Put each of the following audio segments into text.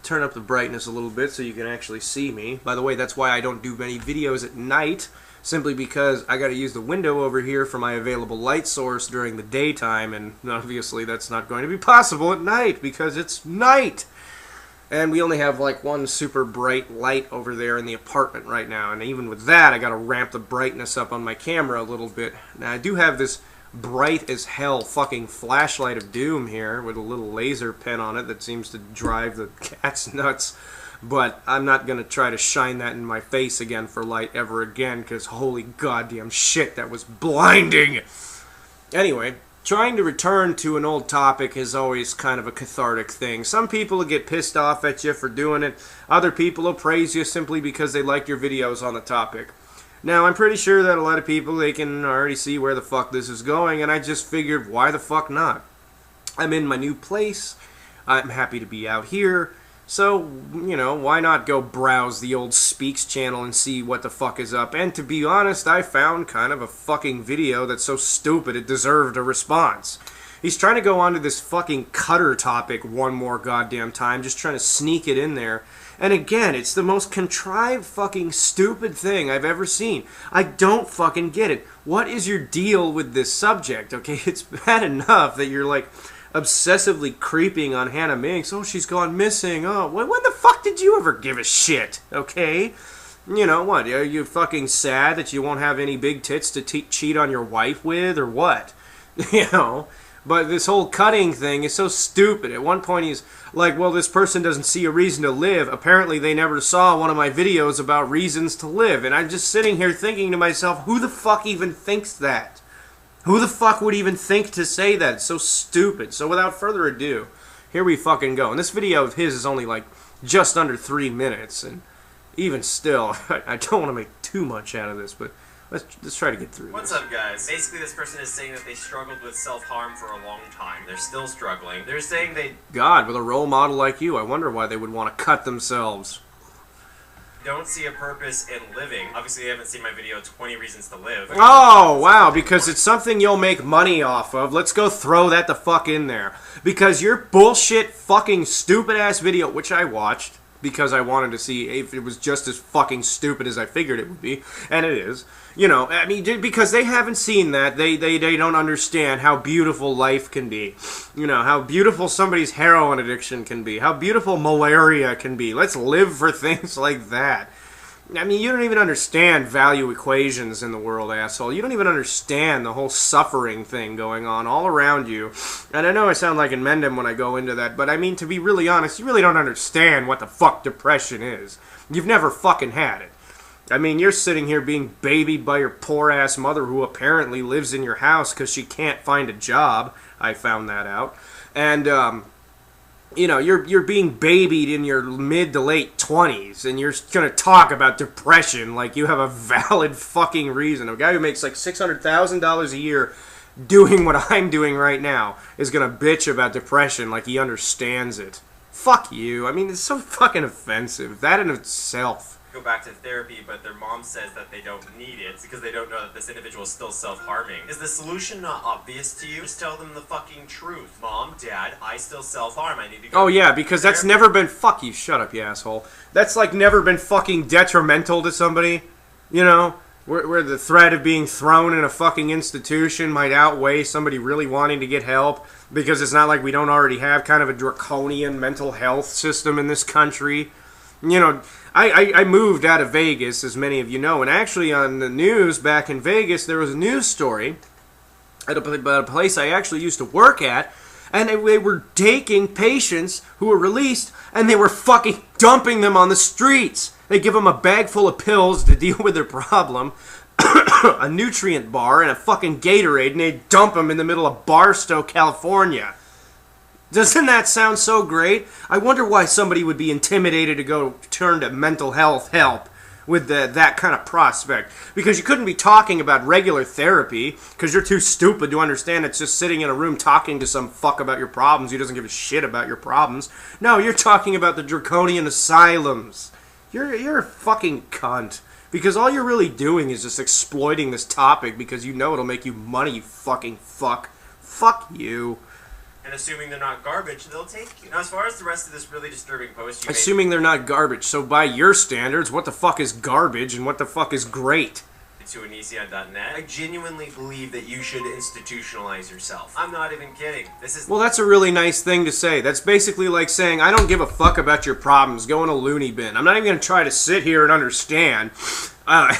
Turn up the brightness a little bit so you can actually see me. By the way, that's why I don't do many videos at night, simply because I got to use the window over here for my available light source during the daytime, and obviously that's not going to be possible at night because it's night. And we only have like one super bright light over there in the apartment right now, and even with that I got to ramp the brightness up on my camera a little bit. Now I do have this bright as hell fucking flashlight of doom here with a little laser pen on it that seems to drive the cat's nuts, but I'm not gonna try to shine that in my face again for light ever again, because holy goddamn shit, that was blinding. Anyway, trying to return to an old topic is always kind of a cathartic thing. Some people will get pissed off at you for doing it. Other people will praise you simply because they like your videos on the topic. Now, I'm pretty sure that a lot of people, they can already see where the fuck this is going, and I just figured, why the fuck not? I'm in my new place. I'm happy to be out here. So, you know, why not go browse the old Speaks channel and see what the fuck is up? And to be honest, I found kind of a fucking video that's so stupid it deserved a response. He's trying to go onto this fucking cutter topic one more goddamn time, just trying to sneak it in there. And again, it's the most contrived fucking stupid thing I've ever seen. I don't fucking get it. What is your deal with this subject, okay? It's bad enough that you're like obsessively creeping on Hannah Minks. Oh, she's gone missing. Oh, when the fuck did you ever give a shit, okay? You know, what, are you fucking sad that you won't have any big tits to cheat on your wife with, or what? You know? But this whole cutting thing is so stupid. At one point he's like, well, this person doesn't see a reason to live. Apparently they never saw one of my videos about reasons to live. And I'm just sitting here thinking to myself, who the fuck even thinks that? Who the fuck would even think to say that? It's so stupid. So without further ado, here we fucking go. And this video of his is only like just under 3 minutes. And even still, I don't want to make too much out of this, but let's try to get through What's this. up, guys? Basically, this person is saying that they struggled with self-harm for a long time. They're still struggling. They're saying they... God, with a role model like you, I wonder why they would want to cut themselves. Don't see a purpose in living. Obviously, they haven't seen my video, 20 Reasons to Live. Oh, wow, because it's something you'll make money off of. Let's go throw that the fuck in there. Because your bullshit fucking stupid-ass video, which I watched, because I wanted to see if it was just as fucking stupid as I figured it would be, and it is. You know, I mean, because they haven't seen that, they don't understand how beautiful life can be. You know, how beautiful somebody's heroin addiction can be, how beautiful malaria can be. Let's live for things like that. I mean, you don't even understand value equations in the world, asshole. You don't even understand the whole suffering thing going on all around you. And I know I sound like an Mendham when I go into that, but I mean, to be really honest, you really don't understand what the fuck depression is. You've never fucking had it. I mean, you're sitting here being babied by your poor-ass mother who apparently lives in your house because she can't find a job. I found that out. And, you know, you're being babied in your mid to late 20s, and you're gonna talk about depression like you have a valid fucking reason. A guy who makes like $600,000 a year doing what I'm doing right now is gonna bitch about depression like he understands it. Fuck you. I mean, it's so fucking offensive. That in itself. Go back to therapy, but their mom says that they don't need it because they don't know that this individual is still self-harming. Is the solution not obvious to you? Just tell them the fucking truth. Mom, Dad, I still self-harm. I need to go. Oh yeah, because that's never been... Fuck you, shut up, you asshole. That's like never been fucking detrimental to somebody. You know? Where the threat of being thrown in a fucking institution might outweigh somebody really wanting to get help. Because it's not like we don't already have kind of a draconian mental health system in this country. You know, I moved out of Vegas, as many of you know, and actually on the news back in Vegas, there was a news story about a place I actually used to work at, and they were taking patients who were released, and they were fucking dumping them on the streets. They give them a bag full of pills to deal with their problem, a nutrient bar, and a fucking Gatorade, and they dump them in the middle of Barstow, California. Doesn't that sound so great? I wonder why somebody would be intimidated to go turn to mental health help with that kind of prospect. Because you couldn't be talking about regular therapy, because you're too stupid to understand it's just sitting in a room talking to some fuck about your problems who doesn't give a shit about your problems. No, you're talking about the draconian asylums. You're a fucking cunt. Because all you're really doing is just exploiting this topic because you know it'll make you money, you fucking fuck. Fuck you. And assuming they're not garbage, they'll take you. Now, as far as the rest of this really disturbing post, you assuming they're not garbage. So by your standards, what the fuck is garbage and what the fuck is great? To Onision.net, I genuinely believe that you should institutionalize yourself. I'm not even kidding. This is... Well, that's a really nice thing to say. That's basically like saying, I don't give a fuck about your problems. Go in a loony bin. I'm not even going to try to sit here and understand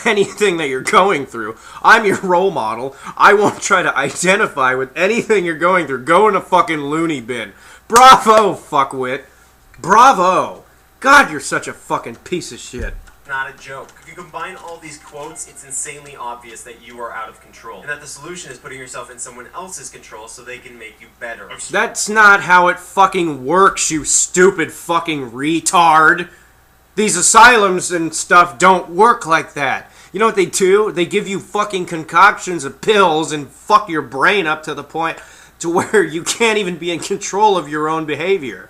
anything that you're going through. I'm your role model. I won't try to identify with anything you're going through. Go in a fucking loony bin. Bravo, fuckwit. Bravo. God, you're such a fucking piece of shit. Not a joke. If you combine all these quotes, it's insanely obvious that you are out of control. And that the solution is putting yourself in someone else's control so they can make you better. That's not how it fucking works, you stupid fucking retard. These asylums and stuff don't work like that. You know what they do? They give you fucking concoctions of pills and fuck your brain up to the point to where you can't even be in control of your own behavior.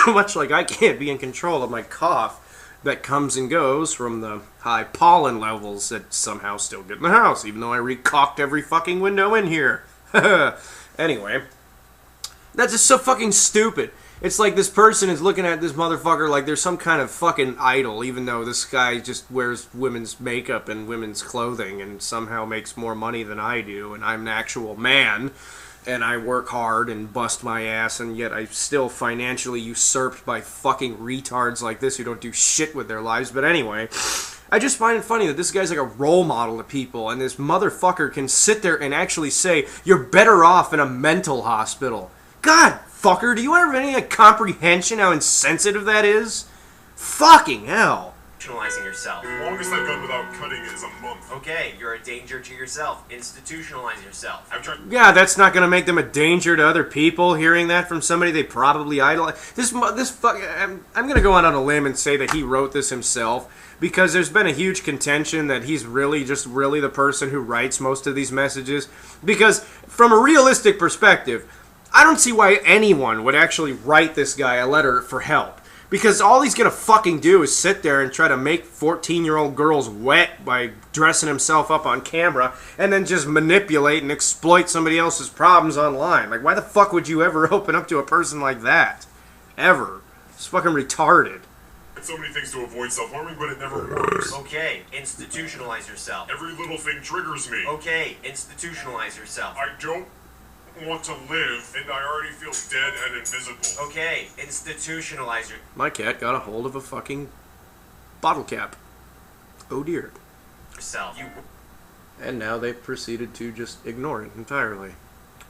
Much like I can't be in control of my cough that comes and goes from the high pollen levels that somehow still get in the house, even though I recocked every fucking window in here. Anyway, that's just so fucking stupid. It's like this person is looking at this motherfucker like there's some kind of fucking idol, even though this guy just wears women's makeup and women's clothing and somehow makes more money than I do, and I'm an actual man. And I work hard and bust my ass, and yet I'm still financially usurped by fucking retards like this who don't do shit with their lives. But anyway, I just find it funny that this guy's like a role model to people, and this motherfucker can sit there and actually say, you're better off in a mental hospital. God, fucker, do you ever have any comprehension how insensitive that is? Fucking hell. Yourself. The longest I've gone without cutting is a month. Okay, you're a danger to yourself. Institutionalize yourself. I've tried. Yeah, that's not going to make them a danger to other people. Hearing that from somebody they probably idolize. I'm going to go out on a limb and say that he wrote this himself, because there's been a huge contention that he's really the person who writes most of these messages. Because from a realistic perspective, I don't see why anyone would actually write this guy a letter for help. Because all he's going to fucking do is sit there and try to make 14-year-old girls wet by dressing himself up on camera and then just manipulate and exploit somebody else's problems online. Like, why the fuck would you ever open up to a person like that? Ever. It's fucking retarded. So many things to avoid self-harming, but it never works. Okay, institutionalize yourself. Every little thing triggers me. Okay, institutionalize yourself. I don't want to live, and I already feel dead and invisible. Okay, institutionalize your... My cat got a hold of a fucking bottle cap. Oh dear. Yourself. And now they've proceeded to just ignore it entirely.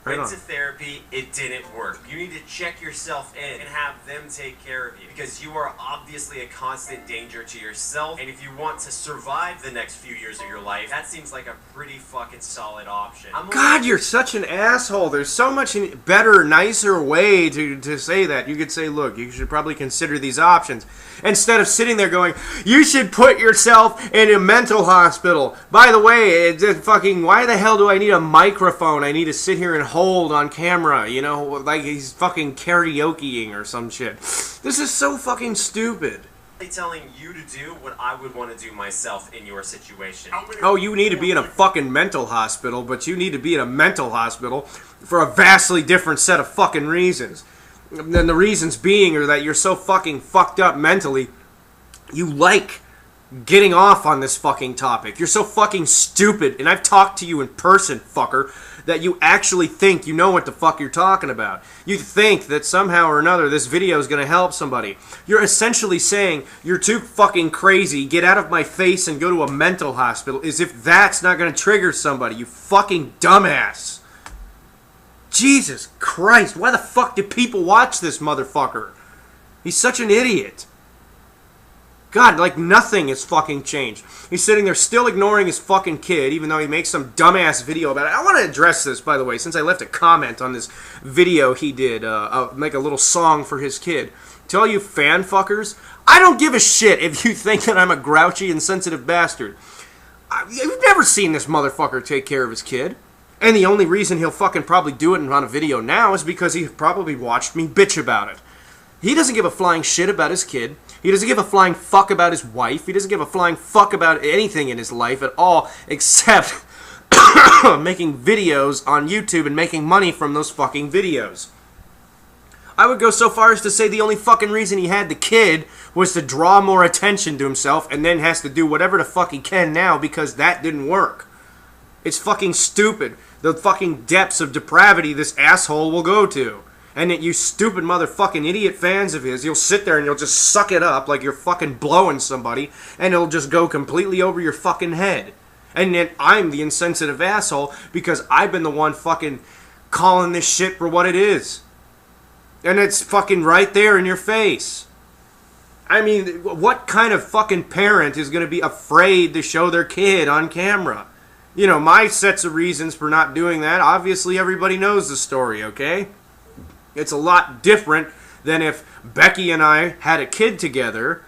Right Went on. to therapy, it didn't work. You need to check yourself in and have them take care of you, because you are obviously a constant danger to yourself, and if you want to survive the next few years of your life, that seems like a pretty fucking solid option. God, you're such an asshole. There's so much better, nicer way to say that. You could say, look, you should probably consider these options. Instead of sitting there going, you should put yourself in a mental hospital. By the way, why the hell do I need a microphone? I need to sit here and hold on camera, you know, like he's fucking karaokeing or some shit. This is so fucking stupid. Telling you to do what I would want to do myself in your situation. Oh, you need to be in a fucking mental hospital, but you need to be in a mental hospital for a vastly different set of fucking reasons. And the reasons being are that you're so fucking fucked up mentally, you like getting off on this fucking topic. You're so fucking stupid, and I've talked to you in person, fucker, that you actually think you know what the fuck you're talking about. You think that somehow or another this video is going to help somebody. You're essentially saying, you're too fucking crazy, get out of my face and go to a mental hospital, as if that's not going to trigger somebody, you fucking dumbass. Jesus Christ, why the fuck do people watch this motherfucker? He's such an idiot. God, like nothing has fucking changed. He's sitting there still ignoring his fucking kid, even though he makes some dumbass video about it. I want to address this, by the way, since I left a comment on this video he did, make a little song for his kid. To all you fan fuckers, I don't give a shit if you think that I'm a grouchy, insensitive bastard. You've never seen this motherfucker take care of his kid. And the only reason he'll fucking probably do it on a video now is because he probably watched me bitch about it. He doesn't give a flying shit about his kid. He doesn't give a flying fuck about his wife. He doesn't give a flying fuck about anything in his life at all, except making videos on YouTube and making money from those fucking videos. I would go so far as to say the only fucking reason he had the kid was to draw more attention to himself and then has to do whatever the fuck he can now because that didn't work. It's fucking stupid. The fucking depths of depravity this asshole will go to. And that you stupid motherfucking idiot fans of his, you'll sit there and you'll just suck it up like you're fucking blowing somebody and it'll just go completely over your fucking head. And then I'm the insensitive asshole because I've been the one fucking calling this shit for what it is. And it's fucking right there in your face. I mean, what kind of fucking parent is going to be afraid to show their kid on camera? You know, my sets of reasons for not doing that, obviously everybody knows the story, okay? It's a lot different than if Becky and I had a kid together,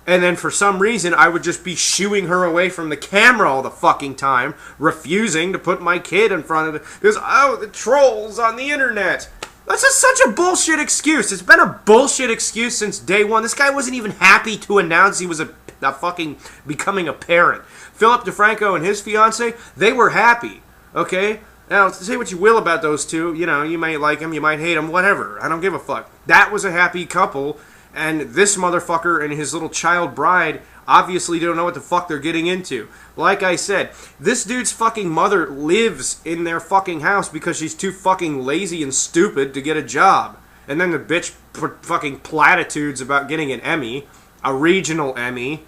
and then for some reason I would just be shooing her away from the camera all the fucking time, refusing to put my kid in front of it, because, oh, the trolls on the internet. That's just such a bullshit excuse. It's been a bullshit excuse since day one. This guy wasn't even happy to announce he was a fucking becoming a parent. Philip DeFranco and his fiance, they were happy, okay? Now, say what you will about those two. You know, you might like them, you might hate them, whatever. I don't give a fuck. That was a happy couple, and this motherfucker and his little child bride obviously don't know what the fuck they're getting into. Like I said, this dude's fucking mother lives in their fucking house because she's too fucking lazy and stupid to get a job. And then the bitch put fucking platitudes about getting an Emmy, a regional Emmy,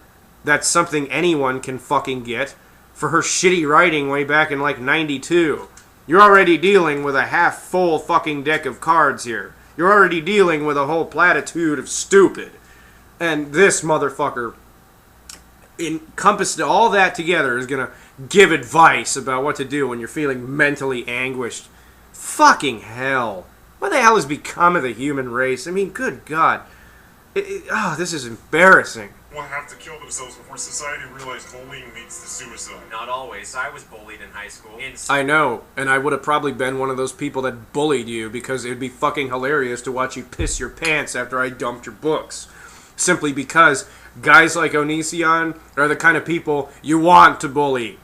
that's something anyone can fucking get, for her shitty writing way back in like 92. You're already dealing with a half-full fucking deck of cards here. You're already dealing with a whole platitude of stupid. And this motherfucker, encompassed all that together, is gonna give advice about what to do when you're feeling mentally anguished. Fucking hell. What the hell has become of the human race? I mean, good God. This is embarrassing. Will have to kill themselves before society realizes bullying leads to suicide. Not always. I was bullied in high school. I know, and I would have probably been one of those people that bullied you because it would be fucking hilarious to watch you piss your pants after I dumped your books. Simply because guys like Onision are the kind of people you want to bully.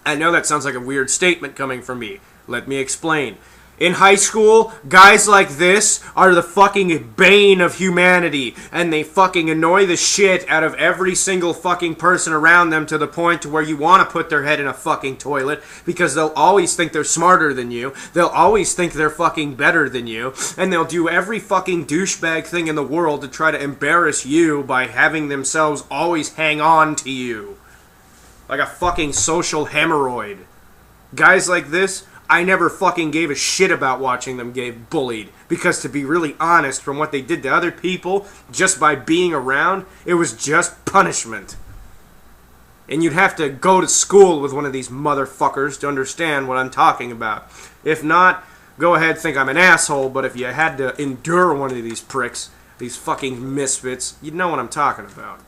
I know that sounds like a weird statement coming from me. Let me explain. In high school, guys like this are the fucking bane of humanity, and they fucking annoy the shit out of every single fucking person around them to the point to where you want to put their head in a fucking toilet because they'll always think they're smarter than you, they'll always think they're fucking better than you, and they'll do every fucking douchebag thing in the world to try to embarrass you by having themselves always hang on to you. Like a fucking social hemorrhoid. Guys like this, I never fucking gave a shit about watching them get bullied. Because to be really honest, from what they did to other people, just by being around, it was just punishment. And you'd have to go to school with one of these motherfuckers to understand what I'm talking about. If not, go ahead, think I'm an asshole, but if you had to endure one of these pricks, these fucking misfits, you'd know what I'm talking about.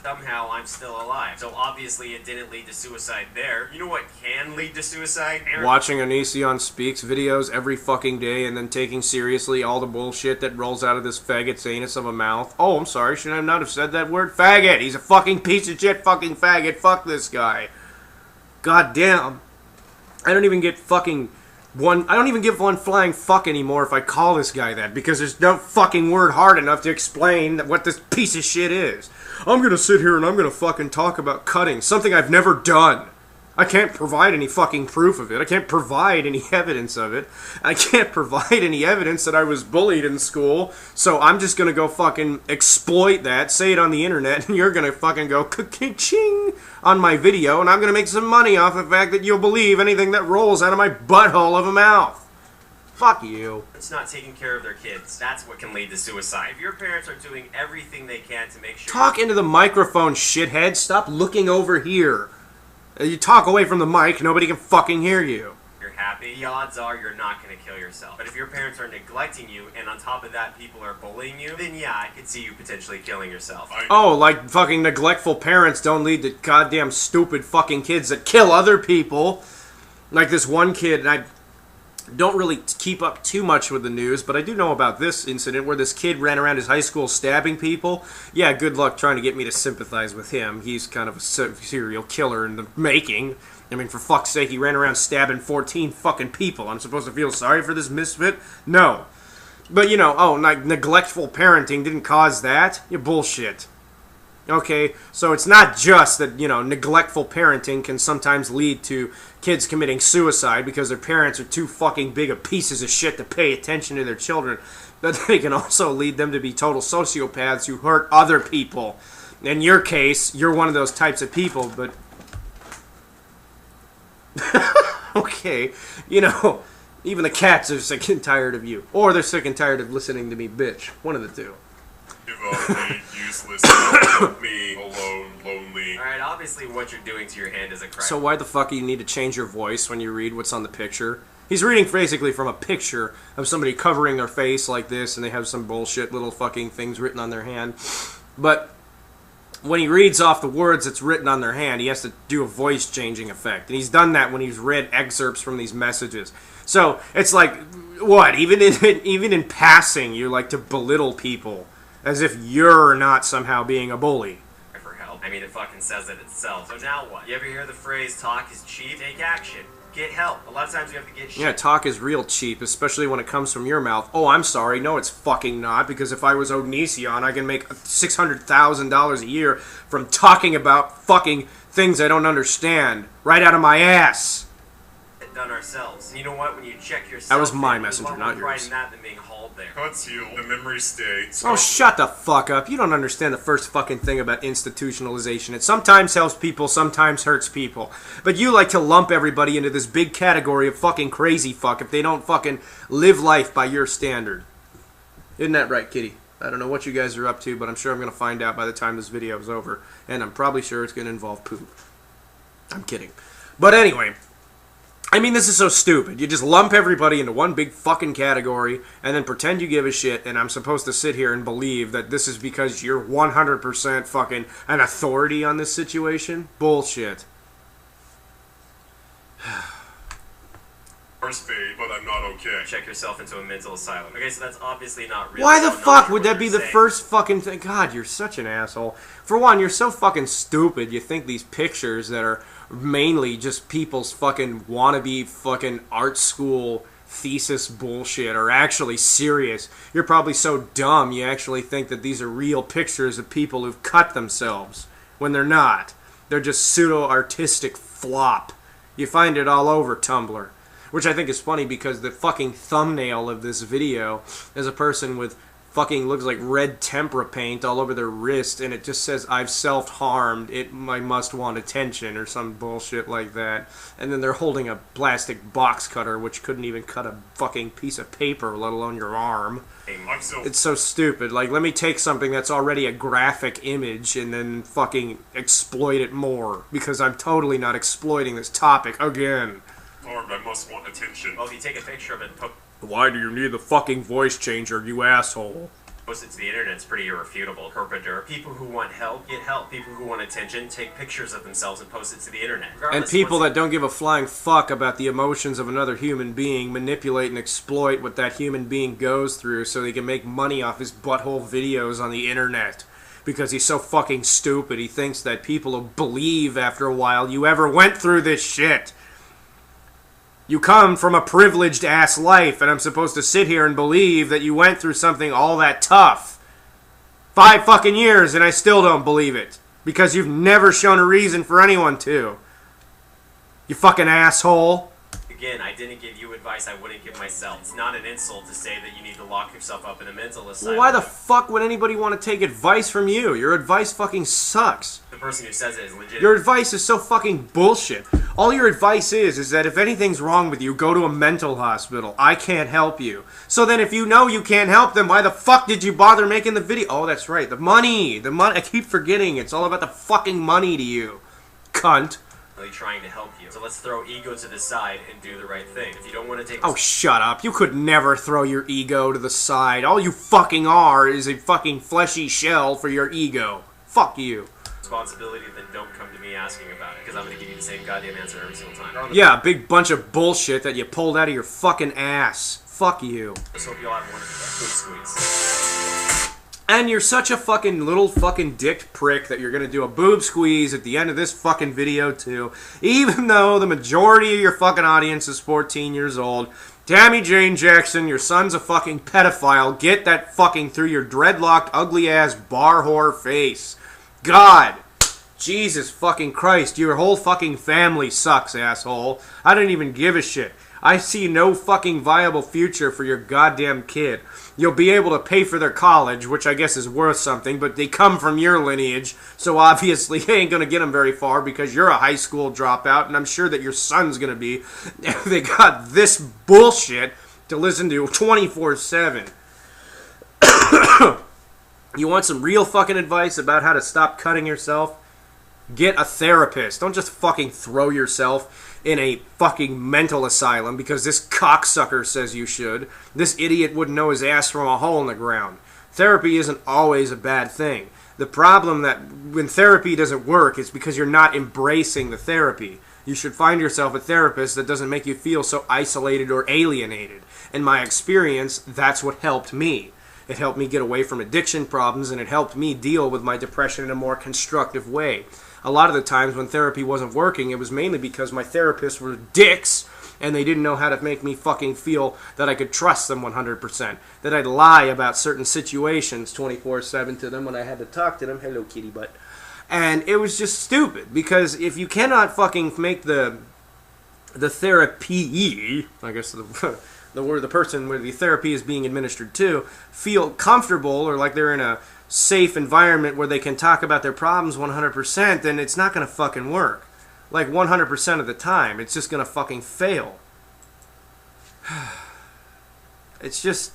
Somehow I'm still alive. So obviously it didn't lead to suicide there. You know what can lead to suicide? Watching Onision Speaks videos every fucking day and then taking seriously all the bullshit that rolls out of this faggot's anus of a mouth. Oh, I'm sorry, should I not have said that word? Faggot! He's a fucking piece of shit fucking faggot. Fuck this guy. God damn. I don't even get fucking one... I don't even give one flying fuck anymore if I call this guy that, because there's no fucking word hard enough to explain what this piece of shit is. I'm gonna sit here and I'm gonna fucking talk about cutting, something I've never done. I can't provide any fucking proof of it. I can't provide any evidence of it. I can't provide any evidence that I was bullied in school, so I'm just gonna go fucking exploit that, say it on the internet, and you're gonna fucking go ka-ching on my video, and I'm gonna make some money off the fact that you'll believe anything that rolls out of my butthole of a mouth. Fuck you. It's not taking care of their kids. That's what can lead to suicide. If your parents are doing everything they can to make sure... Talk into the microphone, shithead. Stop looking over here. You talk away from the mic, nobody can fucking hear you. You're happy, the odds are you're not going to kill yourself. But if your parents are neglecting you, and on top of that people are bullying you, then yeah, I could see you potentially killing yourself. Oh, like fucking neglectful parents don't lead to goddamn stupid fucking kids that kill other people. Like this one kid, and I don't really keep up too much with the news, but I do know about this incident where this kid ran around his high school stabbing people. Yeah, good luck trying to get me to sympathize with him. He's kind of a serial killer in the making. I mean, for fuck's sake, he ran around stabbing 14 fucking people. I'm supposed to feel sorry for this misfit? No. But, you know, oh, like, neglectful parenting didn't cause that? You're bullshit. Okay, so it's not just that, you know, neglectful parenting can sometimes lead to kids committing suicide because their parents are too fucking big of pieces of shit to pay attention to their children, but they can also lead them to be total sociopaths who hurt other people. In your case, you're one of those types of people, but... okay, you know... Even the cats are sick and tired of you. Or they're sick and tired of listening to me bitch. One of the two. Give up, me, useless, me, alone, lonely. Alright, obviously what you're doing to your hand is a crime. So why the fuck do you need to change your voice when you read what's on the picture? He's reading basically from a picture of somebody covering their face like this, and they have some bullshit little fucking things written on their hand. But when he reads off the words that's written on their hand, he has to do a voice changing effect. And he's done that when he's read excerpts from these messages. So it's like, what? Even in passing, you like to belittle people as if you're not somehow being a bully. For help. I mean, it fucking says it itself. So now what? You ever hear the phrase, talk is cheap? Take action. Get help. A lot of times you have to get shit. Yeah, talk is real cheap, especially when it comes from your mouth. Oh, I'm sorry. No, it's fucking not, because if I was Onision, I can make $600,000 a year from talking about fucking things I don't understand right out of my ass. Done ourselves. And you know what? When you check yourself, that was my there's messenger, a lot not more pride yours. in that than being hauled there. Cuts heal, the memories stay. Oh, shut the fuck up. You don't understand the first fucking thing about institutionalization. It sometimes helps people, sometimes hurts people. But you like to lump everybody into this big category of fucking crazy fuck if they don't fucking live life by your standard. Isn't that right, kitty? I don't know what you guys are up to, but I'm sure I'm going to find out by the time this video is over. And I'm probably sure it's going to involve poop. I'm kidding. But anyway... I mean, this is so stupid. You just lump everybody into one big fucking category and then pretend you give a shit, and I'm supposed to sit here and believe that this is because you're 100% fucking an authority on this situation? Bullshit. First fade, but I'm not okay. Check yourself into a mental asylum. Okay, so that's obviously not real. Why the fuck would that be the saying. first fucking thing? God, you're such an asshole. For one, you're so fucking stupid. You think these pictures that are mainly just people's fucking wannabe fucking art school thesis bullshit are actually serious. You're probably so dumb you actually think that these are real pictures of people who've cut themselves, when they're not. They're just pseudo-artistic flop. You find it all over Tumblr. Which I think is funny because the fucking thumbnail of this video is a person with fucking looks like red tempera paint all over their wrist, and it just says, I've self-harmed, I must want attention, or some bullshit like that. And then they're holding a plastic box cutter, which couldn't even cut a fucking piece of paper, let alone your arm. It's so stupid. Like, let me take something that's already a graphic image and then fucking exploit it more, because I'm totally not exploiting this topic again. I must want attention. Well, if you take a picture of it and Why do you need the fucking voice changer, you asshole? post it to the internet, it's pretty irrefutable. Herpader. People who want help, get help. People who want attention, take pictures of themselves and post it to the internet. And people that don't give a flying fuck about the emotions of another human being manipulate and exploit what that human being goes through so they can make money off his butthole videos on the internet. Because he's so fucking stupid, he thinks that people will believe after a while you ever went through this shit. You come from a privileged-ass life, and I'm supposed to sit here and believe that you went through something all that tough. 5 fucking years, and I still don't believe it. Because you've never shown a reason for anyone to. You fucking asshole. Again, I didn't give you advice I wouldn't give myself. It's not an insult to say that you need to lock yourself up in a mental asylum. Well, why the fuck would anybody want to take advice from you? Your advice fucking sucks. The person who says it is legit. Your advice is so fucking bullshit. All your advice is that if anything's wrong with you, go to a mental hospital. I can't help you. So then if you know you can't help them, why the fuck did you bother making the video? Oh, that's right. The money. The money. I keep forgetting. It's all about the fucking money to you. Cunt. Trying to help you. So let's throw ego to the side and do the right thing. If you don't want to take... Oh, shut up. You could never throw your ego to the side. All you fucking are is a fucking fleshy shell for your ego. Fuck you. Responsibility, then don't come to me asking about it, because I'm going to give you the same goddamn answer every single time. Yeah, a big bunch of bullshit that you pulled out of your fucking ass. Fuck you. Just hope you all have one food squeeze. And you're such a fucking little fucking dick prick that you're gonna do a boob squeeze at the end of this fucking video too. Even though the majority of your fucking audience is 14 years old, Tammy Jane Jackson, your son's a fucking pedophile. Get that fucking through your dreadlocked, ugly-ass bar whore face. God. Jesus fucking Christ. Your whole fucking family sucks, asshole. I don't even give a shit. I see no fucking viable future for your goddamn kid. You'll be able to pay for their college, which I guess is worth something, but they come from your lineage, so obviously you ain't gonna get them very far because you're a high school dropout, and I'm sure that your son's gonna be. They got this bullshit to listen to 24/7. You want some real fucking advice about how to stop cutting yourself? Get a therapist. Don't just fucking throw yourself in a fucking mental asylum because this cocksucker says you should. This idiot wouldn't know his ass from a hole in the ground. Therapy isn't always a bad thing. The problem that when therapy doesn't work is because you're not embracing the therapy. You should find yourself a therapist that doesn't make you feel so isolated or alienated. In my experience, that's what helped me. It helped me get away from addiction problems, and it helped me deal with my depression in a more constructive way. A lot of the times when therapy wasn't working, it was mainly because my therapists were dicks, and they didn't know how to make me fucking feel that I could trust them 100%. That I'd lie about certain situations 24/7 to them when I had to talk to them. Hello, kitty butt. And it was just stupid, because if you cannot fucking make the therapy, I guess the person where the therapy is being administered to, feel comfortable or like they're in a safe environment where they can talk about their problems 100%, then it's not going to fucking work. Like 100% of the time, it's just going to fucking fail. It's just,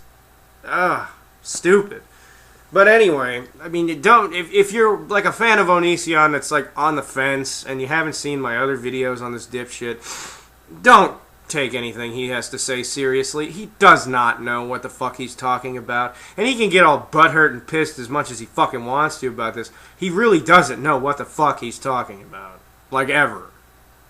stupid. But anyway, I mean, if you're like a fan of Onision that's like on the fence and you haven't seen my other videos on this dipshit, don't take anything he has to say seriously. He does not know what the fuck he's talking about. And he can get all butthurt and pissed as much as he fucking wants to about this. He really doesn't know what the fuck he's talking about. Like, ever.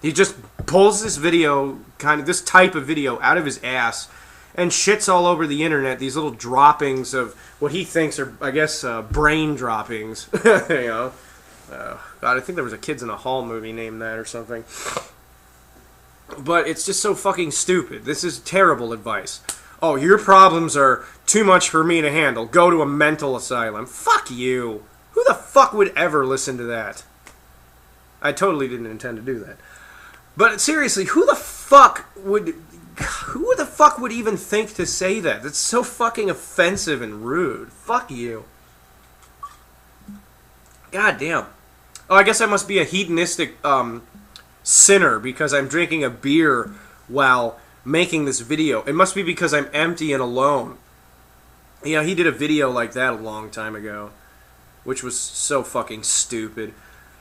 He just pulls this video, this type of video out of his ass and shits all over the internet, these little droppings of what he thinks are, I guess, brain droppings. You know? God, I think there was a Kids in a Hall movie named that or something. But it's just so fucking stupid. This is terrible advice. Oh, your problems are too much for me to handle. Go to a mental asylum. Fuck you. Who the fuck would ever listen to that? I totally didn't intend to do that. But seriously, who the fuck would even think to say that? That's so fucking offensive and rude. Fuck you. God damn. Oh, I guess I must be a hedonistic, sinner because I'm drinking a beer while making this video. It must be because I'm empty and alone. Yeah, he did a video like that a long time ago, which was so fucking stupid.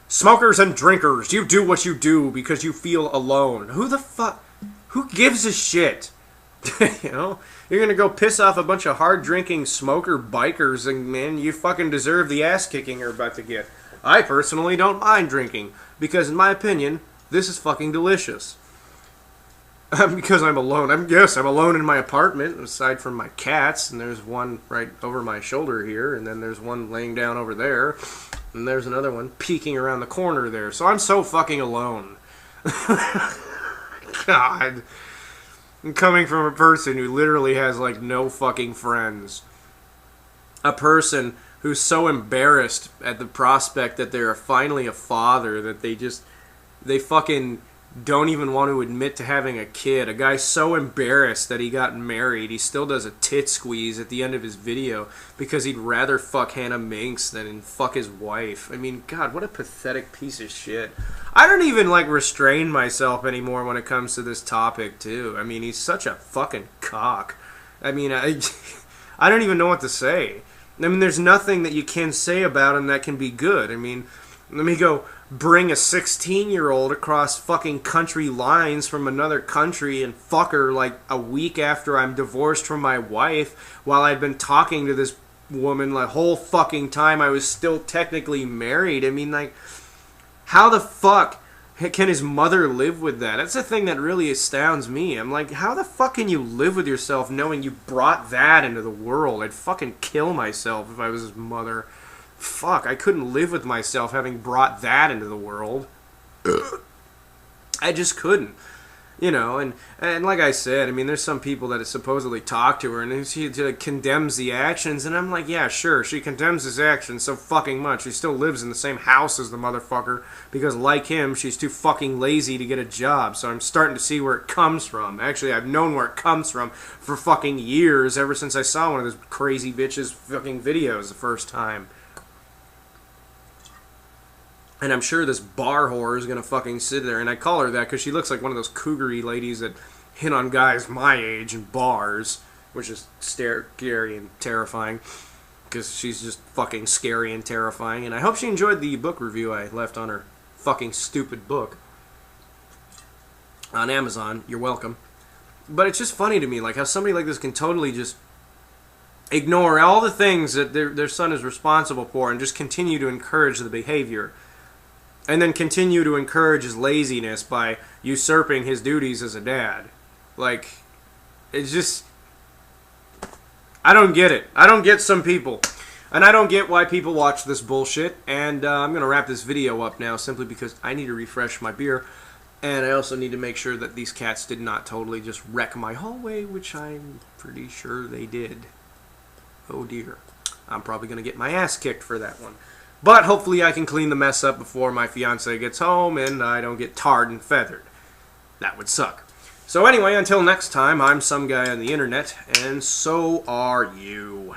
Smokers and drinkers, you do what you do because you feel alone. Who the fuck? Who gives a shit? You know? You're gonna go piss off a bunch of hard-drinking smoker bikers and, man, you fucking deserve the ass-kicking you're about to get. I personally don't mind drinking because, in my opinion, this is fucking delicious. Because I'm alone. I'm alone in my apartment, aside from my cats, and there's one right over my shoulder here, and then there's one laying down over there, and there's another one peeking around the corner there. So I'm so fucking alone. God. I'm coming from a person who literally has, like, no fucking friends. A person who's so embarrassed at the prospect that they're finally a father that they fucking don't even want to admit to having a kid. A guy so embarrassed that he got married, he still does a tit squeeze at the end of his video because he'd rather fuck Hannah Minx than fuck his wife. I mean, God, what a pathetic piece of shit. I don't even, like, restrain myself anymore when it comes to this topic, too. I mean, he's such a fucking cock. I mean, I don't even know what to say. I mean, there's nothing that you can say about him that can be good. I mean, let me go bring a 16-year-old across fucking country lines from another country and fuck her like a week after I'm divorced from my wife while I'd been talking to this woman the whole fucking time I was still technically married. I mean, like, how the fuck can his mother live with that? That's the thing that really astounds me. I'm like, how the fuck can you live with yourself knowing you brought that into the world? I'd fucking kill myself if I was his mother. Fuck, I couldn't live with myself having brought that into the world. I just couldn't. You know, and like I said, I mean, there's some people that supposedly talk to her and she condemns the actions, and I'm like, yeah, sure, she condemns his actions so fucking much. She still lives in the same house as the motherfucker because, like him, she's too fucking lazy to get a job. So I'm starting to see where it comes from. Actually, I've known where it comes from for fucking years, ever since I saw one of those crazy bitches' fucking videos the first time. And I'm sure this bar whore is going to fucking sit there. And I call her that because she looks like one of those cougar-y ladies that hit on guys my age in bars. Which is scary and terrifying. Because she's just fucking scary and terrifying. And I hope she enjoyed the book review I left on her fucking stupid book. On Amazon. You're welcome. But it's just funny to me, like, how somebody like this can totally just ignore all the things that their son is responsible for and just continue to encourage the behavior. And then continue to encourage his laziness by usurping his duties as a dad. Like, it's just... I don't get it. I don't get some people. And I don't get why people watch this bullshit. And I'm going to wrap this video up now simply because I need to refresh my beer. And I also need to make sure that these cats did not totally just wreck my hallway, which I'm pretty sure they did. Oh dear. I'm probably going to get my ass kicked for that one. But hopefully I can clean the mess up before my fiance gets home and I don't get tarred and feathered. That would suck. So anyway, until next time, I'm some guy on the internet, and so are you.